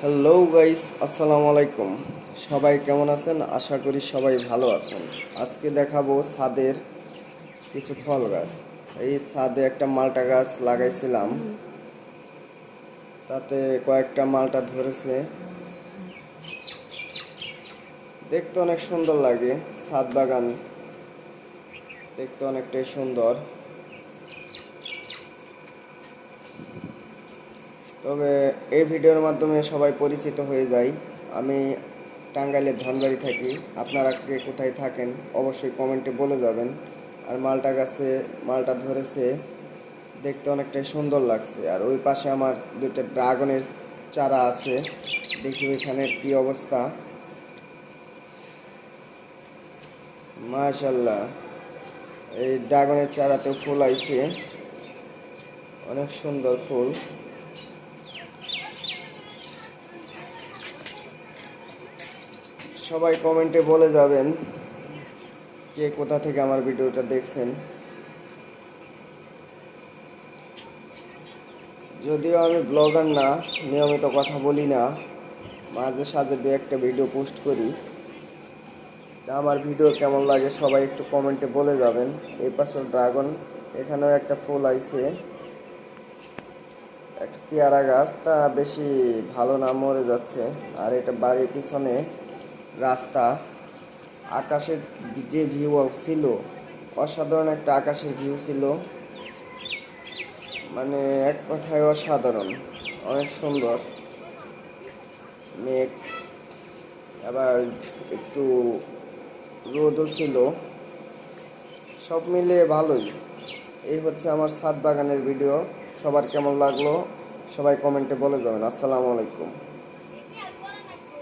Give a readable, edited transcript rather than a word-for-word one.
Hello guys, আসসালামু আলাইকুম। সবাই কেমন আছেন? আশা করি সবাই ভালো আছেন। আজকে দেখাবো ছাদের কিছু ফল গাছ। এই ছাদে একটা মালটা গাছ লাগাইছিলাম, তাতে কয়েকটা মালটা ধরেছে। দেখতে অনেক সুন্দর লাগে। ছাদ বাগান দেখতে অনেকটাই সুন্দর। তবে এই ভিডিওর মাধ্যমে সবাই পরিচিত হয়ে যায়। আমি টাঙ্গাইলের ধনবাড়ি থাকি। আপনারা কে কোথায় থাকেন অবশ্যই কমেন্টে বলে যাবেন। আর মালটা গাছে মালটা ধরেছে, দেখতে অনেকটাই সুন্দর লাগছে। আর ওই পাশে আমার দুইটা ড্রাগনের চারা আছে, দেখি ওইখানের কি অবস্থা। মাশাল্লাহ, এই ড্রাগনের চারাতেও ফুল আইছে, অনেক সুন্দর ফুল। সবাই কমেন্টে বলে যাবেন কে কোথা থেকে আমার ভিডিওটা দেখছেন। যদিও আমি ব্লগার না, নিয়মিত কথা বলি না, মাঝে সাঝে দু একটা ভিডিও পোস্ট করি। তা আমার ভিডিও কেমন লাগে সবাই একটু কমেন্টে বলে যাবেন। এই পাশে ড্রাগন, এখানেও একটা ফুল আইছে। একটা পেয়ারা গাছ, তা বেশি ভালো না, মরে যাচ্ছে। আর এটা বাড়ির পিছনে রাস্তা। আকাশের যে ভিউ ছিল, অসাধারণ একটা আকাশের ভিউ ছিল, মানে এক কথায় অসাধারণ, অনেক সুন্দর। মেঘ, আবার একটু রোদও ছিল, সব মিলিয়ে ভালোই। এই হচ্ছে আমার ছাদ বাগানের ভিডিও। সবার কেমন লাগলো সবাই কমেন্টে বলে যাবেন। আসসালামু আলাইকুম।